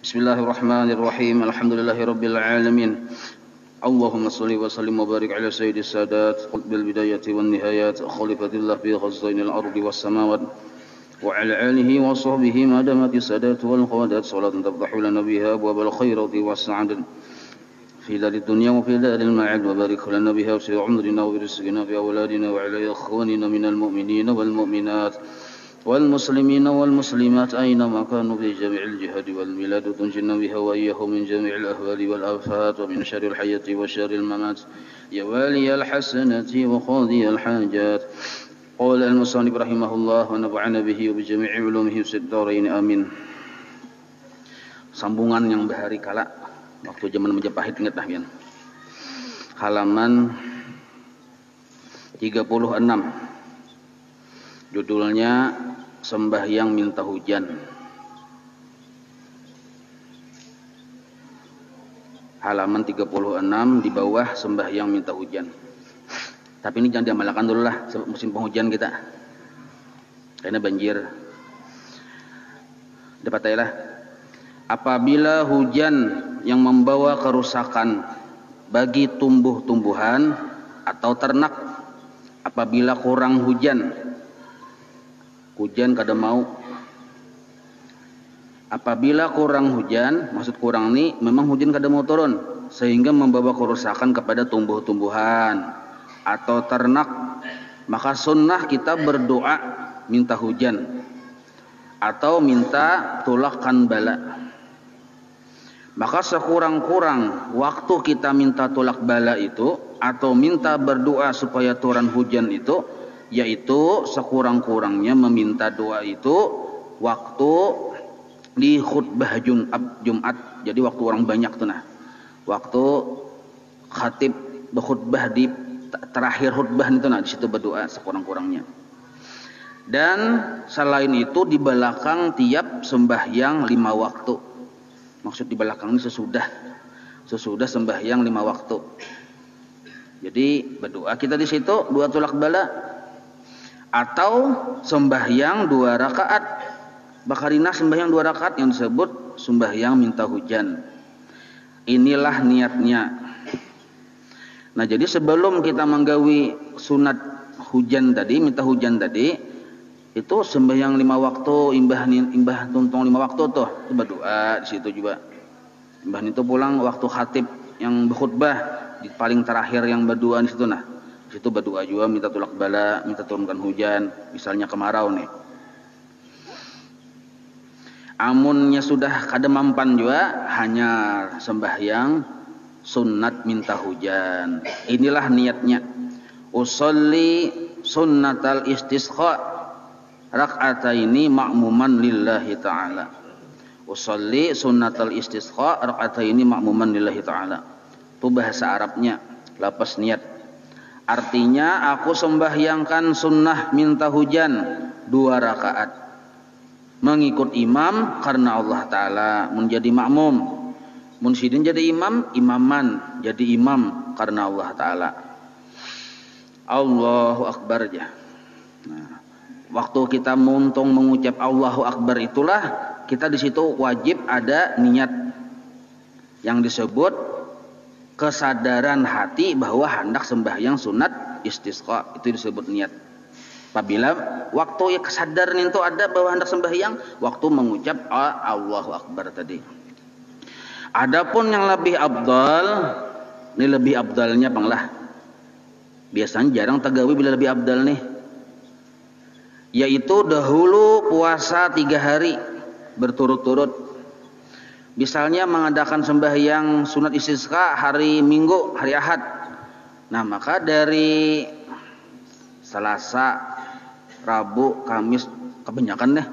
Bismillahirrahmanirrahim. Alhamdulillahirabbil alamin. Allahumma shalli wa sallim wa barik ala sayyidis sadat bil bidayati wan nihayat khalifatillah fi khazainil ardi was samawat wa ala alihi wa sahbihi madamati sadat wal qawadat salatan tafdahu lana biha abwabal khairati was sa'adat fi darid dunya wa fi daril ma'ad wa barik lana biha fi umrina wa rizqina fi awladina wa ala ikhwanina minal mu'minina wal mu'minat والمسلمين والمسلمات أينما كانوا في جميع الجهاد والبلاد تنجنا بها وإياهم من جميع الأهوال والآفات ومن شر الحياة وشر الممات يا والي الحسنة وقاضي الحاجات قال المصنف رحمه الله ونفعنا به وبجميع علومه في الدارين آمين. Sambungan yang bahari kala waktu zaman Majapahit ingat dah pian. Halaman 36. Judulnya Sembahyang Minta Hujan. Halaman 36 di bawah Sembahyang Minta Hujan. Tapi ini jangan diamalkan dulu lah musim penghujan kita. Karena banjir. Dapat lah. Apabila hujan yang membawa kerusakan bagi tumbuh-tumbuhan atau ternak, apabila kurang hujan kada mau. Apabila kurang hujan, maksud kurang ini memang hujan kada mau turun sehingga membawa kerusakan kepada tumbuh-tumbuhan atau ternak, maka sunnah kita berdoa minta hujan atau minta tulakan bala. Maka sekurang-kurang waktu kita minta tulak bala itu atau minta berdoa supaya turun hujan itu, yaitu sekurang-kurangnya meminta doa itu waktu di khutbah Jumat. Jadi waktu orang banyak tuh nah. Waktu khatib berkhutbah di terakhir khutbah itu nah, di situ berdoa sekurang-kurangnya. Dan selain itu di belakang tiap sembahyang 5 waktu. Maksud di belakang ini sesudah sembahyang 5 waktu. Jadi berdoa kita di situ dua tulak bala. Atau sembahyang 2 rakaat. Bakarina sembahyang 2 rakaat yang disebut sembahyang minta hujan. Inilah niatnya. Nah, jadi sebelum kita menggawi sunat hujan tadi, minta hujan tadi, itu sembahyang 5 waktu, imbah tuntong 5 waktu tuh, itu berdoa di situ juga. Imbah itu pulang waktu khatib yang berkhutbah di paling terakhir yang berdoa di situ nah. Itu berdoa juga minta tulak bala, minta turunkan hujan, misalnya kemarau nih. Amunnya sudah kada mampan juga hanya sembahyang sunnat minta hujan. Inilah niatnya. Usolli sunnatal istisqa rak'ataini ma'muman lillahi ta'ala. Usolli sunnatal istisqa rak'ataini ma'muman lillahi ta'ala. Itu bahasa Arabnya, lapas niat. Artinya aku sembahyangkan sunnah minta hujan 2 rakaat mengikut imam karena Allah Ta'ala menjadi makmum. Munsidin jadi imam, imaman jadi imam karena Allah Ta'ala. Allahu Akbar aja. Nah, waktu kita muntung mengucap Allahu Akbar itulah kita di situ wajib ada niat yang disebut kesadaran hati bahwa hendak sembahyang sunat istisqa, itu disebut niat. Apabila waktu ya kesadaran itu ada bahwa hendak sembahyang, waktu mengucap Allahu Akbar tadi. Adapun yang lebih abdal, ini lebih abdalnya panglah. Biasanya jarang tagawi bila lebih abdal nih. Yaitu dahulu puasa 3 hari berturut-turut. Misalnya mengadakan sembahyang sunat istisqa hari Minggu, hari Ahad. Nah, maka dari Selasa, Rabu, Kamis, kebanyakan deh.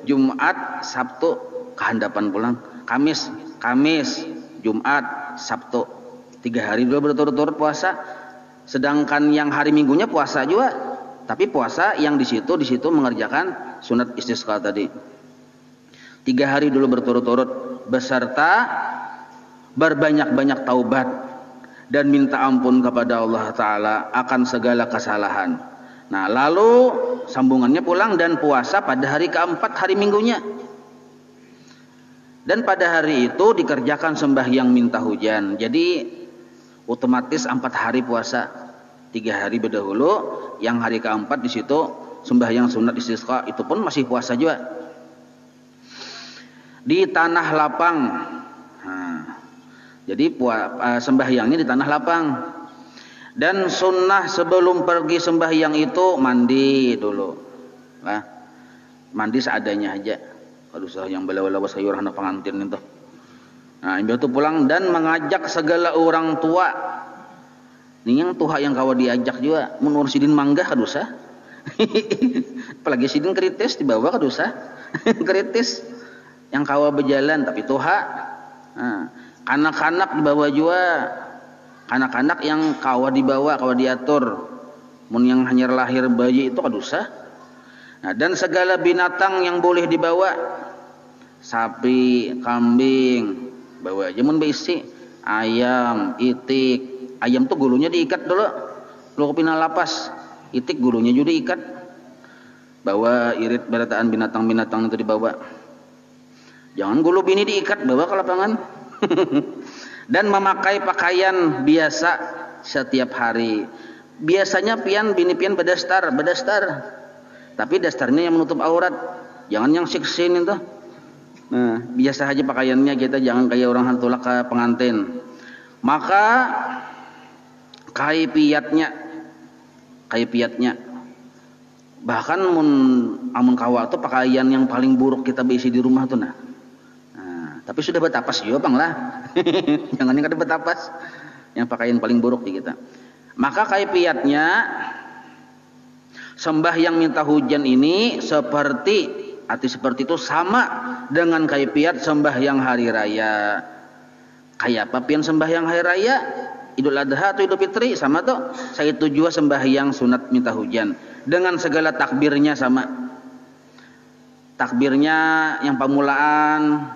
Jumat, Sabtu, kehandapan pulang. Kamis, Jumat, Sabtu. 3 hari dulu berturut-turut puasa. Sedangkan yang hari Minggunya puasa juga. Tapi puasa yang di situ mengerjakan sunat istisqa tadi. 3 hari dulu berturut-turut beserta berbanyak-banyak taubat dan minta ampun kepada Allah Ta'ala akan segala kesalahan. Nah, lalu sambungannya pulang dan puasa pada hari keempat hari Minggunya. Dan pada hari itu dikerjakan sembahyang minta hujan. Jadi otomatis 4 hari puasa, 3 hari berdahulu, yang hari keempat di situ sembahyang sunat istisqa, itu pun masih puasa juga. Di tanah lapang. Nah, jadi sembahyangnya di tanah lapang. Dan sunnah sebelum pergi sembahyang itu mandi dulu. Nah, mandi seadanya aja. Aduh, yang bela-bela sayur anak pengantin itu. Nah, itu pulang dan mengajak segala orang tua. Ini yang tua yang kawa diajak juga. Menurut sidin mangga kadosa. Apalagi sidin kritis dibawa kadosa. Kritis yang kawa berjalan tapi tua. Nah, anak-anak dibawa juga. Anak-anak yang kawa dibawa, kawa diatur. Mun yang hanya lahir bayi itu kadosa. Nah, dan segala binatang yang boleh dibawa, sapi, kambing, bawa aja mun beisi, ayam, itik. Ayam tuh gulunya diikat dulu, lu kepina lapas. Itik gulunya juga diikat. Bawa irit berataan binatang-binatang itu dibawa. Jangan gulu bini diikat, bawa ke lapangan. Dan memakai pakaian biasa setiap hari. Biasanya bini pian bedastar. Tapi dasarnya yang menutup aurat, jangan yang siksin itu. Nah, biasa aja pakaiannya kita, jangan kayak orang hantulak ke pengantin. Maka kaifiatnya bahkan amun kawa tuh pakaian yang paling buruk kita bisi di rumah tuh nah. Tapi sudah betapas juga bang lah. Jangan yang kada betapas, yang pakaian paling buruk di kita. Maka kaifiatnya sembahyang minta hujan ini seperti itu sama dengan kaifiat sembahyang hari raya. Kayak apa pian sembahyang hari raya? Idul Adha atau Idul Fitri sama tuh. Saya tujuan sembahyang sunat minta hujan dengan segala takbirnya sama. Takbirnya yang pamulaan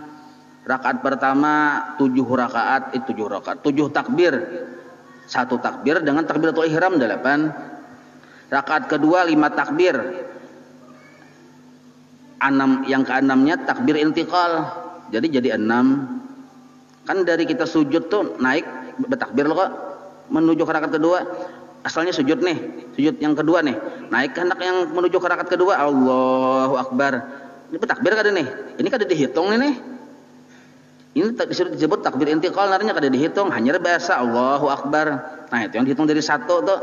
rakaat pertama 7 takbir. 1 takbir dengan takbiratul ihram 8. Rakaat kedua 5 takbir. 6 yang ke-6-nya takbir intiqal. Jadi 6. Kan dari kita sujud tuh naik bertakbir loh kok menuju ke rakaat kedua. Asalnya sujud nih, sujud yang kedua nih. Naik ke hendak yang menuju ke rakaat kedua, Allahu Akbar. Ini bertakbir kada nih? Ini kada dihitung nih. Ini disebut takbir intiqal, narnya kada dihitung, hanya bahasa Allahu Akbar. Nah, itu yang dihitung dari 1 tuh.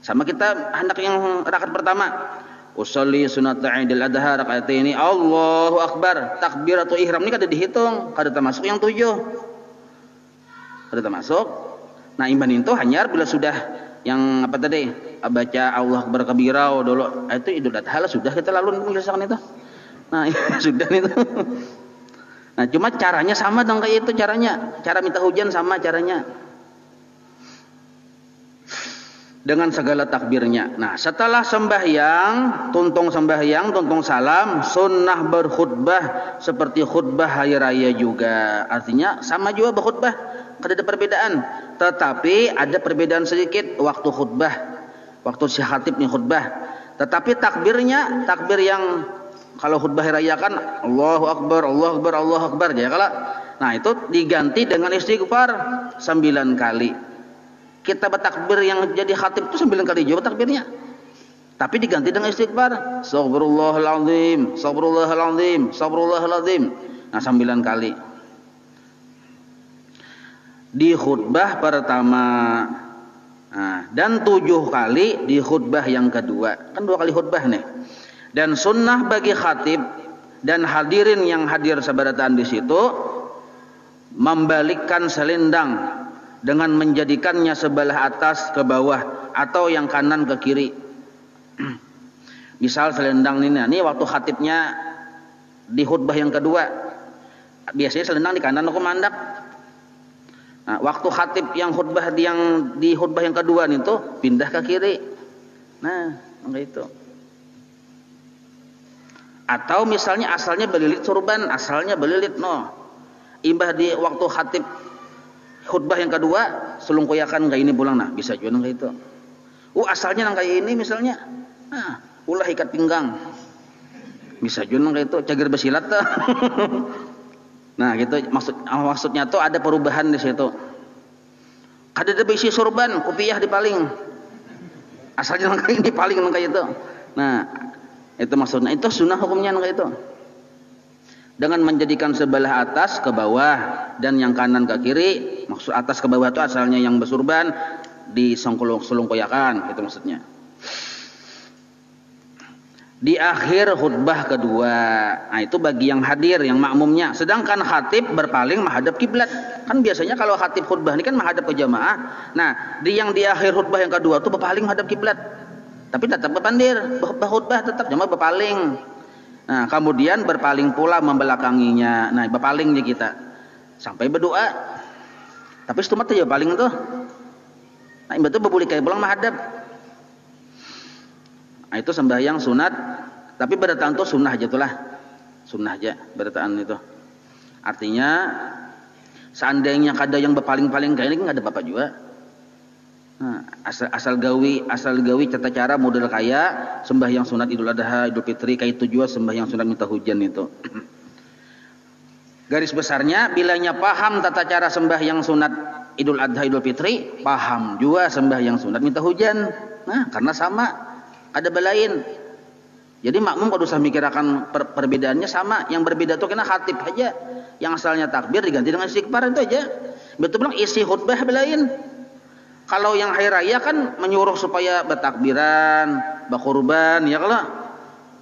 Sama kita hendak yang rakaat pertama, usolli sunat Idul Adha rakaat ini Allahu Akbar. Takbiratul ihram ini kada dihitung, kada termasuk yang 7. Kada termasuk. Nah, iman itu hanya bila sudah yang apa tadi? Baca Allah Akbar kabirau dulu. Itu Idul Adha sudah kita lalu menyelesaikan itu. Nah, sudah itu. Nah, cuma caranya sama dong kayak itu caranya. Cara minta hujan sama caranya. Dengan segala takbirnya. Nah, setelah sembahyang, tuntung salam, sunnah berkhutbah seperti khutbah hari raya juga. Artinya sama juga berkhutbah, tidak ada perbedaan. Tetapi ada perbedaan sedikit waktu khutbah, waktu si khatib nih khutbah. Tetapi takbirnya, takbir yang kalau khutbah hari raya kan Allahu Akbar, Allahu Akbar, Allahu Akbar ya kalau. Nah, itu diganti dengan istighfar 9 kali. Kita bertakbir yang jadi khatib itu 9 kali juga takbirnya. Tapi diganti dengan istighfar. Astagfirullahaladzim, astagfirullahaladzim, astagfirullahaladzim. Nah, 9 kali. Di khutbah pertama. Nah, dan 7 kali di khutbah yang kedua. Kan 2 kali khutbah nih. Dan sunnah bagi khatib dan hadirin yang hadir sabarataan di situ membalikkan selendang dengan menjadikannya sebelah atas ke bawah atau yang kanan ke kiri. Misal selendang ini waktu khatibnya di khutbah yang kedua, biasanya selendang di kanan atau mandak. Nah, waktu khatib yang di khutbah yang kedua itu pindah ke kiri. Nah, itu. Atau misalnya asalnya belilit surban, asalnya belilit imbah di waktu khatib khutbah yang kedua selungkuyakan kayak ini pulang, nah bisa juga kayak itu. Asalnya kayak ini misalnya, ulah ikat pinggang, bisa juga kayak itu cager besilat tuh. Nah gitu maksudnya tuh ada perubahan di situ. Kada ada bisi sorban kopiah dipaling asalnya kayak dipaling kayak itu. Nah itu maksudnya, itu sunnah hukumnya kayak itu, dengan menjadikan sebelah atas ke bawah dan yang kanan ke kiri. Maksud atas ke bawah itu asalnya yang bersurban diselungkoyakan, itu maksudnya. Di akhir khutbah kedua, nah itu bagi yang hadir, yang makmumnya. Sedangkan khatib berpaling menghadap kiblat. Kan biasanya kalau khatib khutbah ini kan menghadap ke jamaah. Nah, di akhir khutbah yang kedua itu berpaling menghadap kiblat. Tapi tetap berpandir, khutbah tetap jamaah berpaling. Nah, kemudian berpaling pula membelakanginya. Nah, berpalingnya kita sampai berdoa. Tapi setumat aja berpaling tuh. Nah, itu berbuli kayak pulang menghadap. Nah, itu sembahyang sunat, tapi berataan itu sunnah aja itulah, sunnah aja berataan itu. Artinya seandainya kada yang berpaling-paling kayak ini nggak ada apa-apa juga. Nah, asal gawi tata cara model kaya sembahyang sunat Idul Adha, Idul Fitri kayak itu juga sembahyang sunat minta hujan itu. Garis besarnya bilanya paham tata cara sembahyang sunat Idul Adha, Idul Fitri, paham juga sembahyang sunat minta hujan. Nah, karena sama. Ada belain. Jadi makmum kalau usah mikirkan perbedaannya sama. Yang berbeda itu kena khatib aja. Yang asalnya takbir diganti dengan istighfar itu aja. Betul bilang isi khutbah belain. Kalau yang hari raya kan menyuruh supaya bertakbiran, berkurban, ya kalau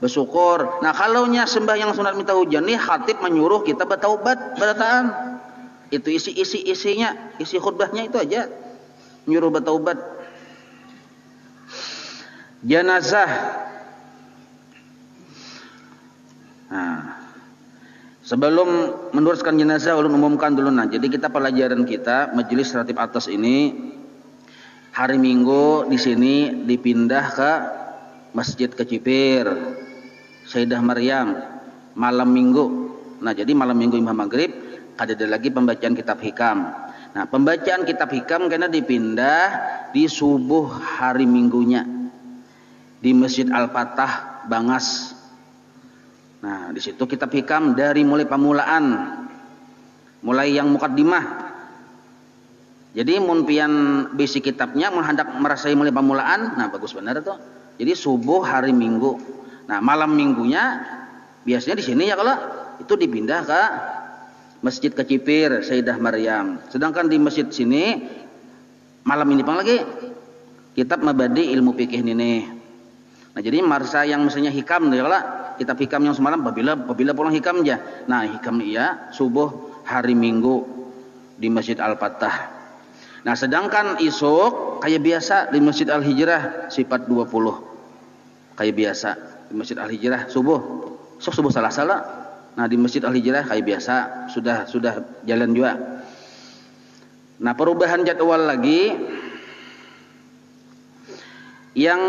bersyukur. Nah kalaunya sembahyang sunat minta hujan nih khatib menyuruh kita bertaubat, berataan. Itu isinya, isi khutbahnya itu aja. Menyuruh bertaubat. Jenazah. Nah, sebelum meneruskan jenazah ulun umumkan dulu. Nah, jadi kita pelajaran kita majelis ratib atas ini hari Minggu di sini dipindah ke Masjid Kecipir Sayyidah Maryam malam Minggu. Nah, jadi malam Minggu imam maghrib ada lagi pembacaan kitab hikam. Nah, pembacaan kitab hikam karena dipindah di subuh hari Minggunya di Masjid Al-Fatah Bangas. Nah, di situ kitab hikam dari mulai pamulaan, mulai yang mukaddimah. Jadi mun pian bisi kitabnya mun hendak merasai mulai pamulaan, nah bagus benar tuh. Jadi subuh hari Minggu. Nah, malam Minggunya biasanya di sini ya kalau itu dipindah ke Masjid Kecipir Sayyidah Maryam. Sedangkan di masjid sini malam ini pang lagi kitab Mabadi Ilmu Fikih ini. Nah jadi marsa yang misalnya hikam ya kalau kitab hikam yang semalam apabila pulang hikam aja. Nah hikam iya subuh hari Minggu di Masjid Al-Fatah. Nah sedangkan isuk kayak biasa di Masjid Al-Hijrah sifat 20. Kayak biasa di Masjid Al-Hijrah subuh salah. Nah di Masjid Al-Hijrah kayak biasa sudah jalan juga. Nah perubahan jadwal lagi. Yang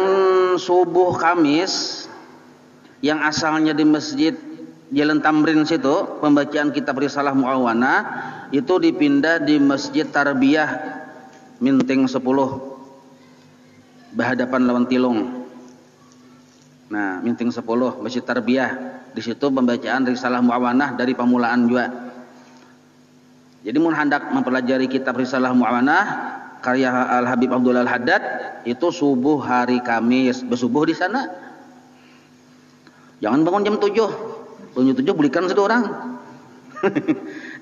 subuh Kamis yang asalnya di Masjid Jalan Tamrin situ pembacaan kitab Risalah Muawana itu dipindah di Masjid Tarbiyah Minting 10 berhadapan lawan Tilung. Nah, Minting 10 Masjid Tarbiyah, di situ pembacaan Risalah Muawana dari pamulaan juga. Jadi mun hendak mempelajari kitab Risalah Muawana karya Al Habib Abdullah Al Haddad itu subuh hari Kamis, bersubuh di sana. Jangan bangun jam 7. Jam 7 belikan satu orang.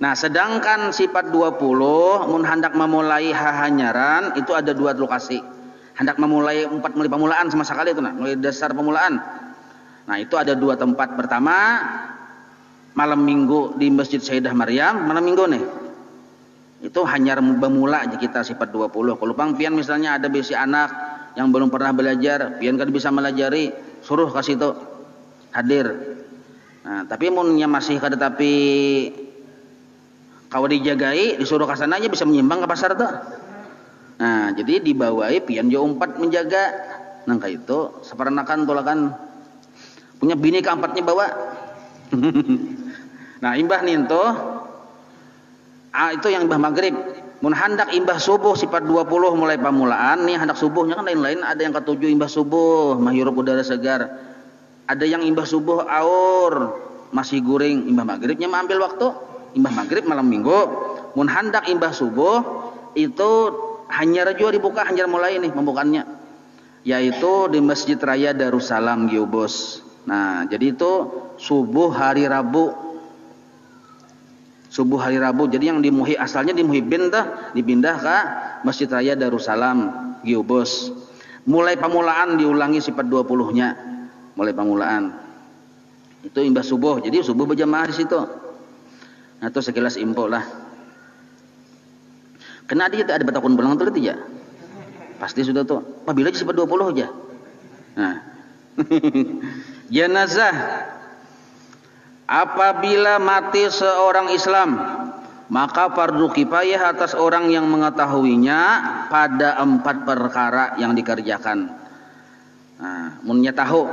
Nah, sedangkan sifat 20 mun hendak memulai hahanyaran itu ada 2 lokasi. Hendak memulai 4 mulai pamulaan sama sekali itu nah, mulai dasar pamulaan. Nah, itu ada 2 tempat. Pertama malam Minggu di Masjid Sayyidah Maryam, malam Minggu nih. Itu hanya bermula aja kita sifat 20. Kalau pang pian misalnya ada bisi anak yang belum pernah belajar, pian kan bisa melajari, suruh kasih itu hadir. Nah, tapi munnya masih kada tapi kalau dijagai disuruh ke sana aja bisa menyimbang ke pasar tuh. Nah, jadi dibawai pian jo 4 menjaga. Nang kayak itu seperanakan tolakan punya bini keempatnya bawa. Nah, imbah nih tuh itu yang imbah maghrib. Mun hendak imbah subuh sifat 20 mulai pamulaan nih hendak subuhnya kan lain-lain, ada yang ke-7 imbah subuh menghirup udara segar. Ada yang imbah subuh aur masih guring, imbah maghribnya ambil waktu imbah maghrib malam minggu, mun handak imbah subuh itu hanyar jua dibuka, hanyar mulai nih pembukaannya, yaitu di Masjid Raya Darussalam Giubos. Nah, jadi itu subuh hari Rabu. Subuh hari Rabu. Jadi yang di asalnya di Muhibbin dah dipindah ke Masjid Raya Darussalam Giubos. Mulai pamulaan diulangi sifat 20-nya. Mulai pamulaan. Itu imbah subuh. Jadi subuh berjamaah di situ. Nah, itu sekilas info lah. Kena dia ada batakun pulang tuh tidak? Pasti sudah tuh. Apabila sifat 20 aja. Nah. Jenazah apabila mati seorang Islam, maka fardu kifayah atas orang yang mengetahuinya pada 4 perkara yang dikerjakan. Nah, munnya tahu,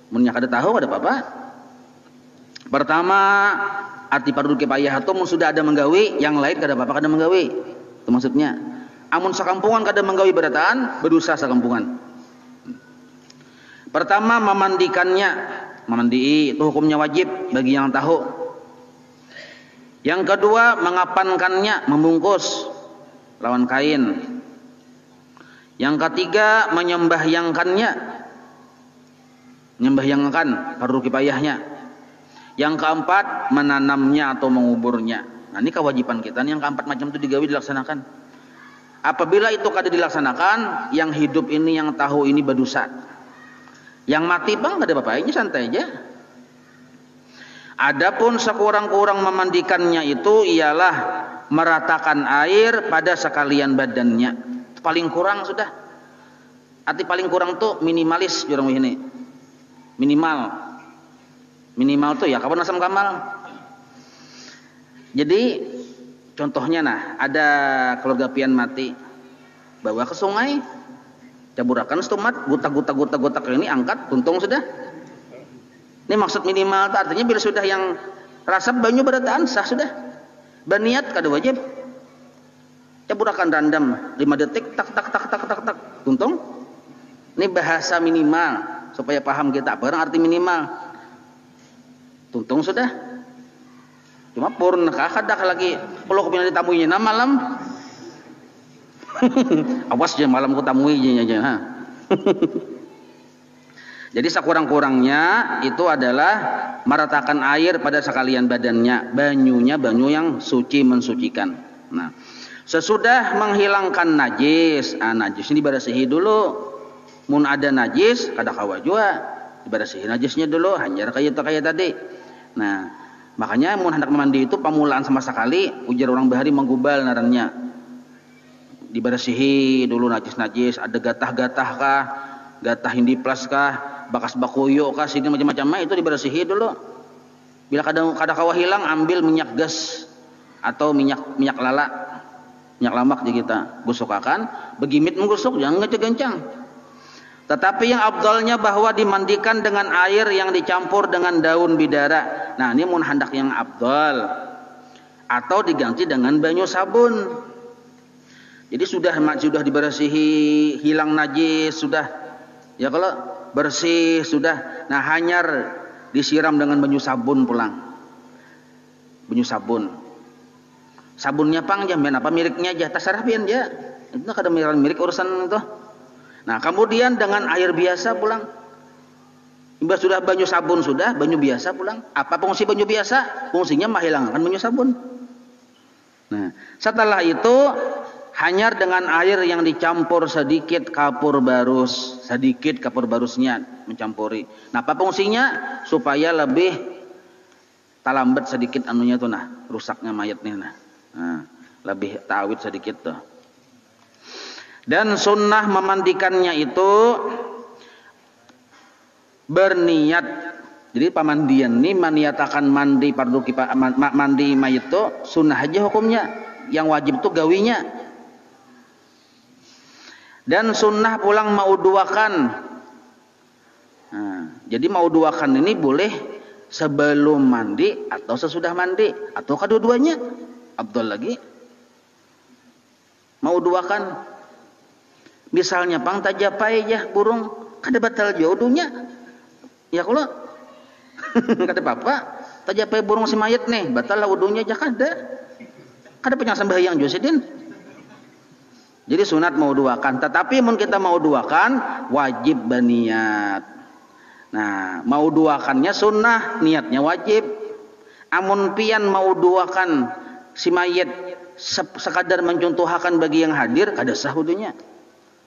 munnya kada tahu ada apa-apa. Pertama, arti fardu kifayah itu mun sudah ada menggawi, yang lain kada apa-apa kada menggawi. Itu maksudnya. Amun sakampungan kada menggawi berataan, berdosa sakampungan. Pertama, memandikannya. Memandi itu hukumnya wajib bagi yang tahu. Yang kedua, mengapankannya, membungkus lawan kain. Yang ketiga, menyembahyangkannya, menyembahyangkan fardu kifayahnya. Yang keempat, menanamnya atau menguburnya. Nah, ini kewajiban kita. Yang keempat macam itu digawi dilaksanakan. Apabila itu kada dilaksanakan, yang hidup ini yang tahu ini berdosa. Yang mati bang ada apa-apa, ini santai aja. Adapun sekurang-kurang memandikannya itu ialah meratakan air pada sekalian badannya. Paling kurang sudah. Arti paling kurang tuh minimalis jurang ini. Minimal. Minimal tuh ya kapan asam kamal. Jadi contohnya nah, ada keluarga pian mati, bawa ke sungai. Caburakan stomat, gutak ini angkat, tuntung sudah. Ini maksud minimal, artinya bila sudah yang rasap banyu berataan sah sudah. Berniat kada wajib. Caburakan random 5 detik, tak, tuntung. Ini bahasa minimal supaya paham kita barang arti minimal. Tuntung sudah. Cuma purna kadak lagi. Kalau kepindah ditamuinya na malam. Awas aja malam ku tamui aja ha. Jadi sekurang-kurangnya itu adalah meratakan air pada sekalian badannya, banyunya banyu yang suci mensucikan. Nah, sesudah menghilangkan najis, najis ini dibersihi dulu. Mun ada najis kada kawa jua, dibersihi najisnya dulu, hanjar kayak tadi. Nah, makanya mun hendak mandi itu pamulaan sama sekali, ujar orang bahari menggubal narannya. Dibersihi dulu najis-najis, ada gatah-gatah kah, gatah hindiplas kah, bakas bakuyo kah, sini macam-macam itu dibersihi dulu. Bila kada kawa hilang, ambil minyak gas atau minyak lala, minyak lamak di kita gusukakan, begimit menggusuk jangan ngecek-gencang. Tetapi yang abdalnya bahwa dimandikan dengan air yang dicampur dengan daun bidara. Nah, ini mun hendak yang abdal atau diganti dengan banyu sabun. Jadi sudah dibersihi, hilang najis sudah. Ya kalau bersih sudah. Nah, hanyar disiram dengan banyu sabun pulang. Banyu sabun. Sabunnya pang jamban apa miriknya aja, terserah pian aja. Itu kada mirik urusan itu. Nah, kemudian dengan air biasa pulang. Imbas sudah banyu sabun sudah, banyu biasa pulang. Apa fungsi banyu biasa? Fungsinya menghilangkan banyu sabun. Nah, setelah itu hanyar dengan air yang dicampur sedikit kapur barusnya mencampuri. Nah, apa fungsinya? Supaya lebih talambat sedikit anunya tuh nah, rusaknya mayatnya nah, lebih tawit sedikit tuh. Dan sunnah memandikannya itu berniat. Jadi pemandian ini meniatakan mandi fardu kifayah, mandi mayit itu sunnah aja hukumnya. Yang wajib tuh gawinya. Dan sunnah pulang mau duakan. Nah, jadi mau duakan ini boleh sebelum mandi atau sesudah mandi atau kedua-duanya. Abdul lagi. Mau duakan. Misalnya pang tajapai ya burung kada batal jodohnya. Ya kalau kada apa-apa. tajapai burung si mayit nih, batal lah wudunya aja kada. Kada penyang sembahyang juga sidin. Jadi sunat mau duakan, tetapi mun kita mau duakan wajib berniat. Nah, mau duakannya sunnah, niatnya wajib. Amun pian mau duakan si mayit sekadar mencontohakan bagi yang hadir, kada sah wudunya.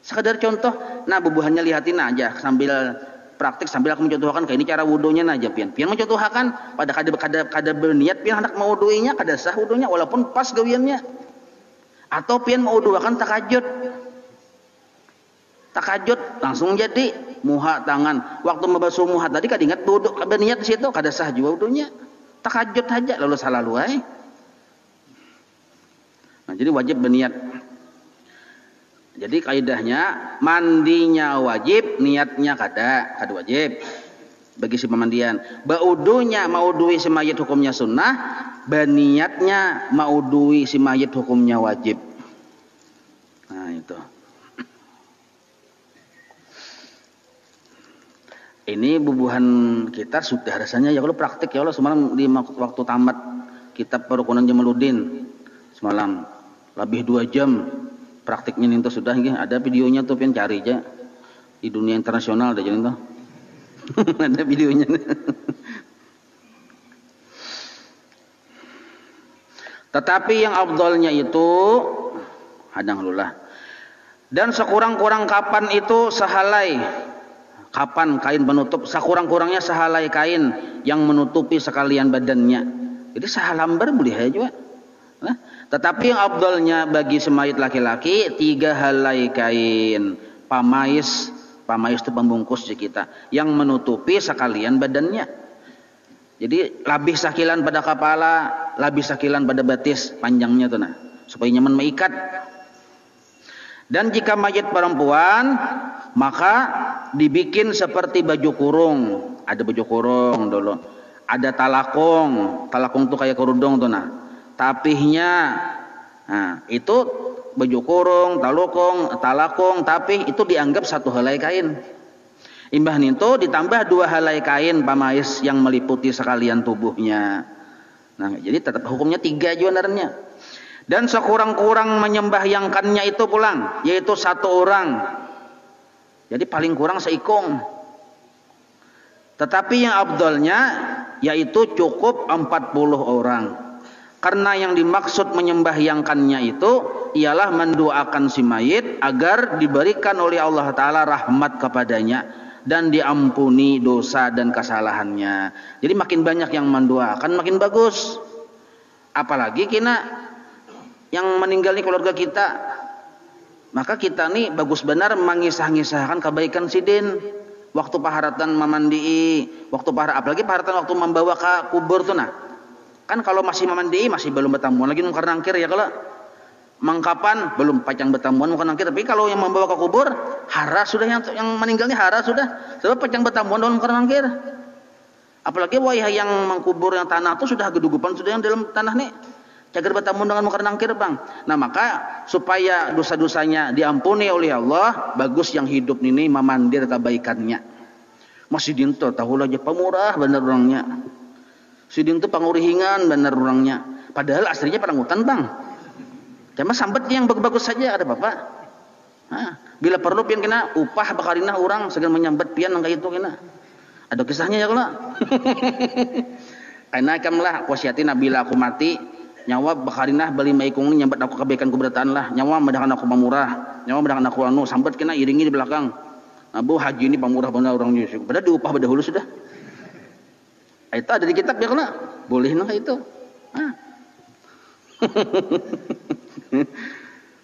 Sekadar contoh, nah bubuhannya lihatin aja sambil praktik, sambil aku mencontohkan kayak ini cara wudunya aja pian. Pian mencontohkan pada kada berniat pian hendak mau wudunya, kada sah wudunya walaupun pas gawiannya. Atau pian mau duakan takajud langsung jadi muha tangan. Waktu membasuh muha tadi kada ingat wudu, berniat di situ kada sah juga wudunya. Takajud aja lalu salah luai. Nah, jadi wajib berniat. Jadi kaidahnya mandinya wajib, niatnya kada wajib. Bagi si pemandian, baudunya mau dui si mayit hukumnya sunnah, baniatnya mau dui si mayit hukumnya wajib. Nah itu. Ini bubuhan kita sudah rasanya ya kalau praktik ya Allah semalam di waktu tamat kitab Perukunan Jamaluddin semalam lebih 2 jam praktiknya itu sudah ada videonya tuh pian cari aja di dunia internasional ada jadi tuh. Ada videonya. Tetapi yang afdalnya itu hadang lulah. Dan sekurang-kurang kapan itu sehalai, kapan kain penutup, sekurang-kurangnya sehalai kain yang menutupi sekalian badannya. Jadi sehalambar boleh aja. Nah, tetapi yang afdalnya bagi semayit laki-laki 3 helai kain pamais. Pamais itu pembungkus di kita yang menutupi sekalian badannya. Jadi labih sakilan pada kepala, labih sakilan pada batis panjangnya tuh nah, supaya nyaman meikat. Dan jika mayit perempuan maka dibikin seperti baju kurung. Ada baju kurung dulu. Ada talakung. Talakung tuh kayak kerudung tuh nah. Tapihnya nah, itu baju kurung, talakung, tapi itu dianggap 1 helai kain. Imbah itu ditambah 2 helai kain pamais yang meliputi sekalian tubuhnya. Nah, jadi tetap hukumnya 3 juanarnya. Dan sekurang-kurang menyembahyangkannya itu pulang, yaitu 1 orang. Jadi paling kurang seikung. Tetapi yang afdalnya yaitu cukup 40 orang. Karena yang dimaksud menyembahyangkannya itu ialah mendoakan si mayit agar diberikan oleh Allah Ta'ala rahmat kepadanya dan diampuni dosa dan kesalahannya. Jadi makin banyak yang mendoakan makin bagus. Apalagi kina yang meninggal ini keluarga kita, maka kita nih bagus benar mengisah-ngisahkan kebaikan sidin waktu paharatan memandi, waktu apalagi paharatan waktu membawa ke kubur tuh nah. Kan kalau masih memandi masih belum bertamuan lagi nungkar nangkir ya, kalau mangkapan belum pacang bertamuan nungkar nangkir. Tapi kalau yang membawa ke kubur hara sudah, yang meninggalnya hara sudah, sebab pacang bertamuan dalam nungkar nangkir. Apalagi wayah yang mengkubur yang tanah itu sudah gedugupan sudah yang dalam tanah nih cager bertamuan dengan nungkar nangkir bang. Nah maka supaya dosa-dosanya diampuni oleh Allah, bagus yang hidup ini memandir kebaikannya. Masih dinto tahu aja pemurah bener orangnya. Sidin itu pangurihingan bener orangnya. Padahal aslinya parangutan bang. Cuma sambet yang bagus-bagus saja ada bapak. Nah, bila perlu pian kena upah bakarinah orang segera menyambet pian nangka itu kena. Ada kisahnya ya kalau. Karena kamlah wasiatina bila aku mati nyawa bakarinah beli maikung nyambet aku kebaikan keberatan lah. Nyawa mendakan aku pamurah. Nyawa mendakan aku anu sambet kena iringi di belakang. Nabu haji ini pamurah benar orangnya. Padahal diupah berdahulu sudah. Itu ada di kitab ya kena boleh nah itu.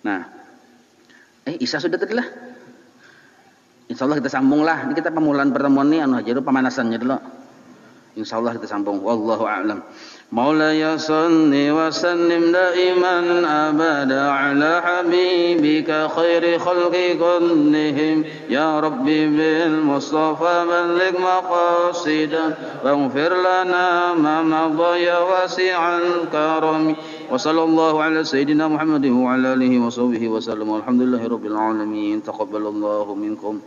Nah, Isa sudah tadi lah. Insyaallah kita sambung lah. Ini kita pemulaan pertemuan ini anu aja dulu pemanasannya dulu. Insyaallah kita sambung. Wallahu a'lam. Maulaya salli wa sallim daiman abada ala habibika khairi khalqi kullihim ya rabbi bil mustafa balligh maqasidan waghfir lana ma madha ya wasi'al karami wa sallallahu ala sayyidina Muhammadin wa ala alihi wa sahbihi wa sallam walhamdulillahi rabbil alamin taqabbalallahu minkum.